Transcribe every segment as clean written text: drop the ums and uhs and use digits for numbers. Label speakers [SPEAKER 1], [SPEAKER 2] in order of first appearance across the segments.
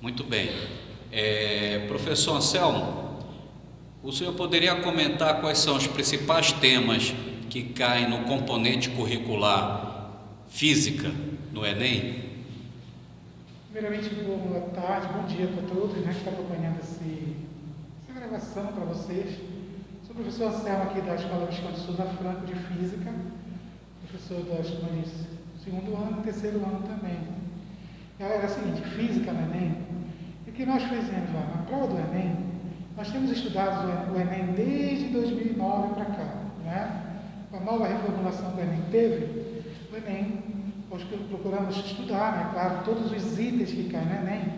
[SPEAKER 1] Muito bem. Professor Anselmo, o senhor poderia comentar quais são os principais temas que caem no componente curricular física no Enem?
[SPEAKER 2] Primeiramente, boa tarde, bom dia para todos, que estão acompanhando essa gravação para vocês. Sou o professor Anselmo aqui da Escola Visconde Souza Franco de Física, professor das turmas de segundo ano e terceiro ano também. Galera, é o seguinte, física no Enem, o que nós fizemos lá na prova do Enem, nós temos estudado o Enem desde 2009 para cá, né? Com a nova reformulação que o Enem teve, o Enem, nós procuramos estudar, né? Claro, todos os itens que caem no Enem.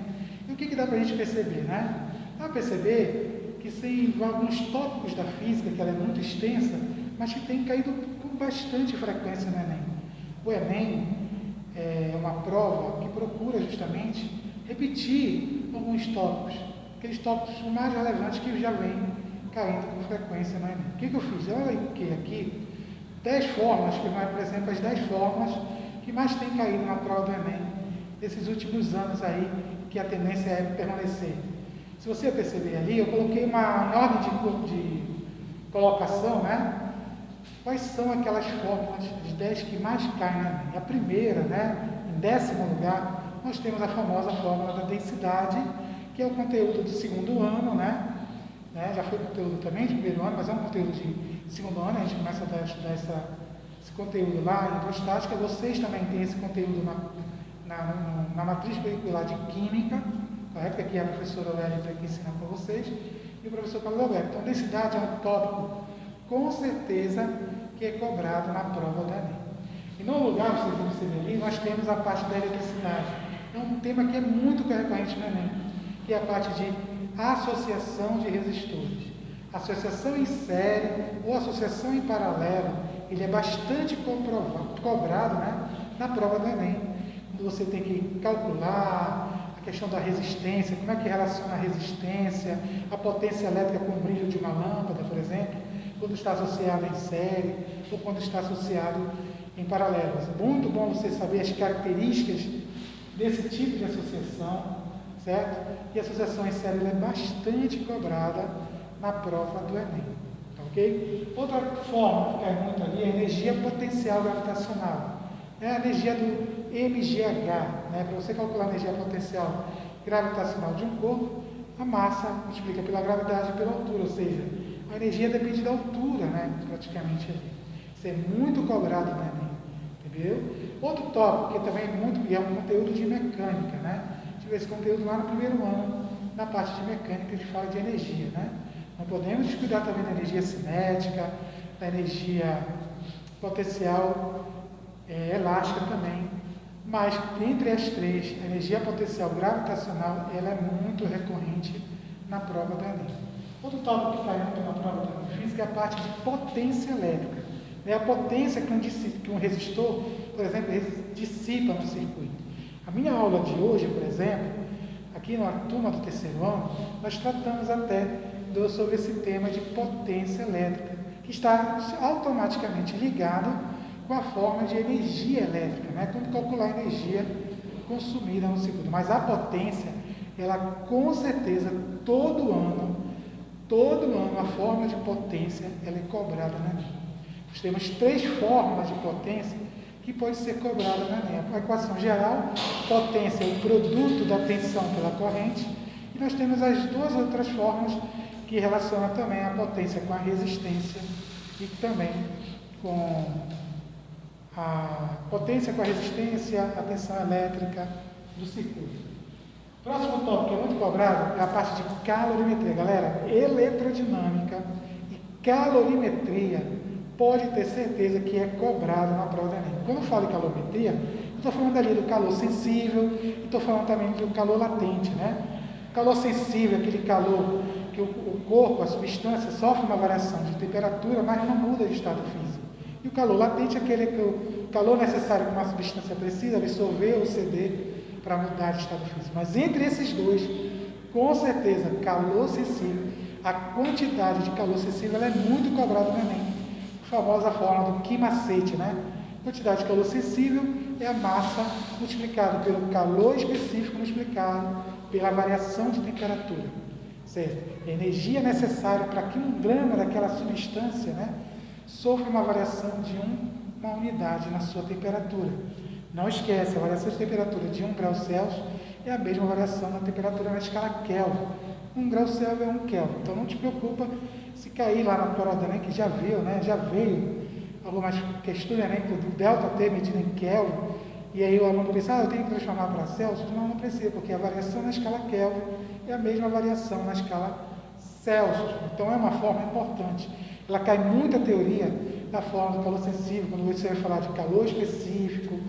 [SPEAKER 2] E o que dá para a gente perceber, né? Dá para perceber que tem alguns tópicos da física, que ela é muito extensa, mas que tem caído com bastante frequência no Enem. O Enem é uma prova que procura justamente repetir alguns tópicos, aqueles tópicos mais relevantes que já vêm caindo com frequência no Enem. O que eu fiz? Eu elenquei aqui 10 formas, que vai, por exemplo, as 10 formas que mais tem caído na prova do Enem nesses últimos anos aí, que a tendência é permanecer. Se você perceber ali, eu coloquei uma ordem de colocação, né? Quais são aquelas fórmulas, as 10 que mais caem na Enem? A primeira, né? Em 10º lugar, nós temos a famosa fórmula da densidade, que é o conteúdo do segundo ano, né? Já foi conteúdo também de primeiro ano, mas é um conteúdo de segundo ano, a gente começa a estudar esse conteúdo lá em hidrostática. Vocês também têm esse conteúdo na matriz curricular de Química, correto? Que aqui é a professora Wellington que ensina para vocês, e o professor Paulo Roberto. Então, densidade é um tópico, com certeza, que é cobrado na prova do Enem. Em nono lugar, vocês vão perceber ali, nós temos a parte da eletricidade. É um tema que é muito recorrente no Enem, que é a parte de associação de resistores. Associação em série ou associação em paralelo, ele é bastante cobrado, né, na prova do Enem. Quando você tem que calcular a questão da resistência, como é que relaciona a resistência, a potência elétrica com o brilho de uma lâmpada, por exemplo, quando está associado em série ou quando está associado em paralelo. É muito bom você saber as características desse tipo de associação, certo? E a associação em série é bastante cobrada na prova do Enem, tá ok? Outra forma que cai muito ali é a energia potencial gravitacional. É a energia do MGH, né? Para você calcular a energia potencial gravitacional de um corpo, a massa multiplica pela gravidade e pela altura, ou seja, a energia depende da altura, né? Praticamente ali. Isso é muito cobrado no Enem, entendeu? Outro tópico que também é um conteúdo de mecânica, né? Tive esse conteúdo lá no primeiro ano, na parte de mecânica, a gente fala de energia, né? Não podemos descuidar também da energia cinética, da energia potencial elástica também, mas entre as três, a energia potencial gravitacional, ela é muito recorrente na prova do Enem. Outro tópico que cai muito na prova da física é a parte de potência elétrica. A potência que um resistor, por exemplo, dissipa no circuito. A minha aula de hoje, por exemplo, aqui na turma do terceiro ano, nós tratamos até sobre esse tema de potência elétrica, que está automaticamente ligado com a forma de energia elétrica, né? Como calcular a energia consumida no circuito. Mas a potência, ela com certeza, todo ano, a forma de potência, ela é cobrada na Enem. Nós temos 3 fórmulas de potência que pode ser cobrada na Enem. A equação geral, potência é o produto da tensão pela corrente, e nós temos as 2 outras fórmulas que relacionam também a potência com a resistência e também com a potência com a resistência, a tensão elétrica do circuito. Próximo tópico que é muito cobrado é a parte de calorimetria. Galera, eletrodinâmica e calorimetria pode ter certeza que é cobrado na prova do Enem. Quando eu falo em calorimetria, eu estou falando ali do calor sensível e estou falando também do calor latente, né? Calor sensível, aquele calor que o corpo, a substância, sofre uma variação de temperatura, mas não muda de estado físico. E o calor latente é aquele calor necessário que uma substância precisa absorver ou ceder para mudar de estado físico. Mas entre esses dois, com certeza, calor sensível, a quantidade de calor sensível ela é muito cobrada no Enem. A famosa fórmula do Ki macete, né? Quantidade de calor sensível é a massa multiplicada pelo calor específico multiplicado pela variação de temperatura. Certo? A energia necessária para que um grama daquela substância, né, sofra uma variação de uma unidade na sua temperatura. Não esquece, a variação de temperatura de 1 grau Celsius é a mesma variação da temperatura na escala Kelvin. 1 grau Celsius é 1 Kelvin. Então não te preocupa se cair lá na prova do Enem, que já viu, né? Já veio algumas questões do Enem do delta T medido em Kelvin, e aí o aluno pensa, eu tenho que transformar para Celsius? Não precisa, porque a variação na escala Kelvin é a mesma variação na escala Celsius. Então é uma forma importante. Ela cai muita teoria da forma do calor sensível, quando você vai falar de calor específico,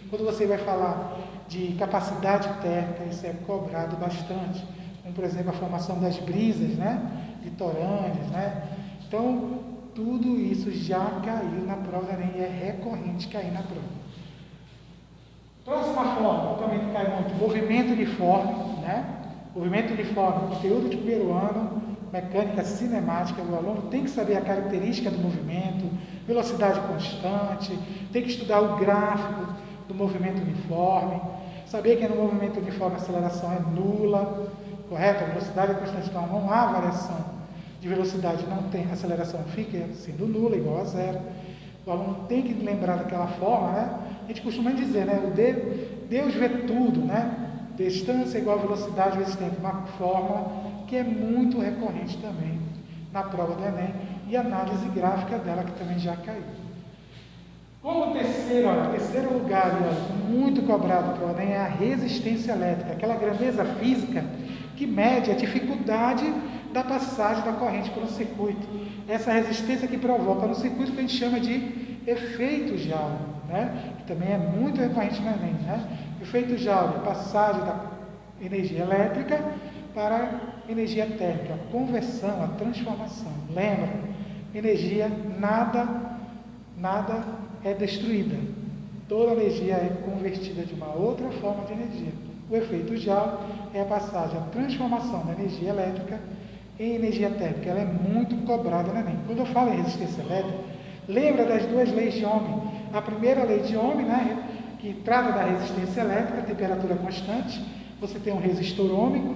[SPEAKER 2] quando você vai falar de capacidade térmica, isso é cobrado bastante, como por exemplo a formação das brisas, né, litorâneas, né. Então tudo isso já caiu na prova do Enem e é recorrente cair na prova. Próxima forma, também cai muito, movimento uniforme, né? Movimento uniforme, conteúdo de primeiro ano, mecânica cinemática, o aluno tem que saber a característica do movimento, velocidade constante, tem que estudar o gráfico do movimento uniforme, saber que no movimento uniforme a aceleração é nula, correto? A velocidade é constante, então não há variação de velocidade, não tem, a aceleração fica sendo nula, igual a zero. O aluno tem que lembrar daquela forma, né? A gente costuma dizer, né? Deus vê tudo, né? Distância igual a velocidade vezes tempo, uma forma que é muito recorrente também na prova do Enem e análise gráfica dela, que também já caiu. Como terceiro lugar, muito cobrado para o Enem, é a resistência elétrica, aquela grandeza física que mede a dificuldade da passagem da corrente por um circuito. Essa resistência que provoca no circuito que a gente chama de efeito Joule, né? Que também é muito recorrente no Enem, né? Efeito Joule, passagem da energia elétrica para energia térmica, a conversão, a transformação. Lembra? Energia, nada é destruída. Toda energia é convertida de uma outra forma de energia. O efeito Joule é a passagem, a transformação da energia elétrica em energia térmica. Ela é muito cobrada no Enem. Quando eu falo em resistência elétrica, lembra das duas leis de Ohm. A primeira lei de Ohm, né, que trata da resistência elétrica, temperatura constante, você tem um resistor ôhmico,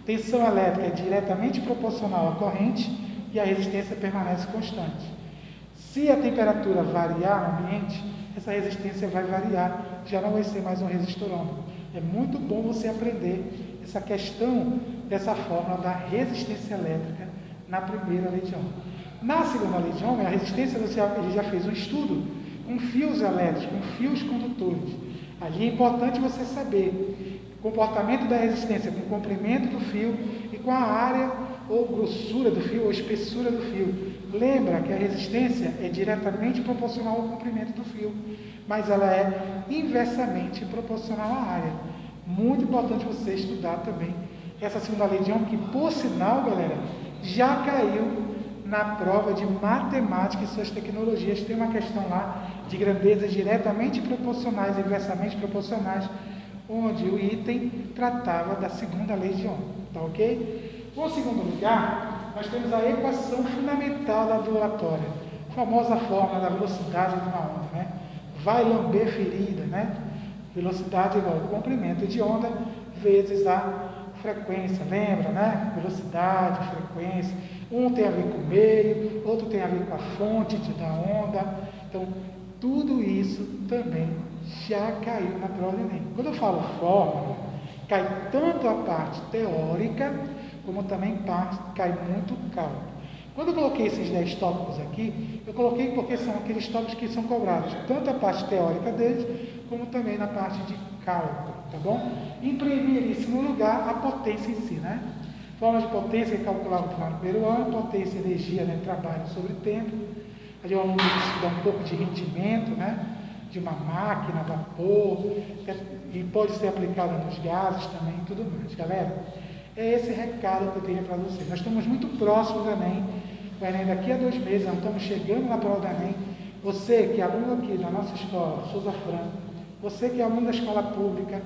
[SPEAKER 2] tensão elétrica é diretamente proporcional à corrente e a resistência permanece constante. Se a temperatura variar no ambiente, essa resistência vai variar, já não vai ser mais um resistor ôhmico. É muito bom você aprender essa questão dessa fórmula da resistência elétrica na primeira lei de Ohm. Na segunda lei de Ohm, a resistência, ele já fez um estudo com fios elétricos, com fios condutores. Ali é importante você saber o comportamento da resistência com o comprimento do fio e com a área ou grossura do fio ou espessura do fio. Lembra que a resistência é diretamente proporcional ao comprimento do fio, mas ela é inversamente proporcional à área. Muito importante você estudar também essa segunda lei de Ohm, que por sinal, galera, já caiu na prova de matemática e suas tecnologias. Tem uma questão lá de grandezas diretamente proporcionais e inversamente proporcionais, onde o item tratava da segunda lei de Ohm, tá ok? No segundo lugar, nós temos a equação fundamental da ondulatória, a famosa fórmula da velocidade de uma onda, né? Vai lamber ferida, né? Velocidade igual ao comprimento de onda vezes a frequência, lembra, né? Velocidade, frequência, um tem a ver com o meio, outro tem a ver com a fonte da onda. Então, tudo isso também já caiu na prova do Enem. Quando eu falo fórmula, cai tanto a parte teórica, como também cai muito cálculo. Quando eu coloquei esses 10 tópicos aqui, eu coloquei porque são aqueles tópicos que são cobrados, tanto a parte teórica deles, como também na parte de cálculo, tá bom? Em primeiríssimo lugar, a potência em si, né? Forma de potência é calculada no primeiro ano, potência, energia, né? Trabalho sobre tempo. Ali o aluno tem que estudar um pouco de rendimento, né? De uma máquina, vapor, e pode ser aplicada nos gases também e tudo mais. Galera, é esse recado que eu tenho para vocês. Nós estamos muito próximos do Enem. O Enem daqui a 2 meses, nós estamos chegando na prova do Enem. Você que é aluno aqui da nossa escola, Souza Franco, você que é aluno da escola pública,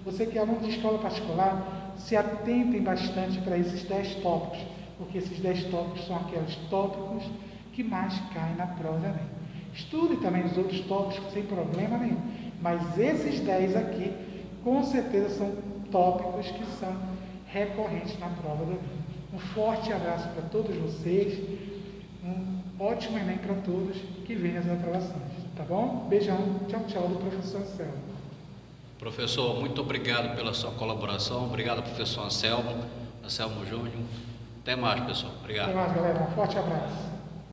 [SPEAKER 2] você que é aluno de escola particular, se atentem bastante para esses 10 tópicos, porque esses 10 tópicos são aqueles tópicos que mais caem na prova do Enem. Estude também os outros tópicos sem problema nenhum. Mas esses 10 aqui, com certeza, são tópicos que são recorrentes na prova do Enem. Um forte abraço para todos vocês, um ótimo Enem para todos que vêm as aprovações, tá bom? Beijão, tchau, tchau do professor Anselmo.
[SPEAKER 1] Professor, muito obrigado pela sua colaboração, obrigado professor Anselmo Júnior. Até mais, pessoal. Obrigado.
[SPEAKER 2] Até mais, galera. Um forte abraço.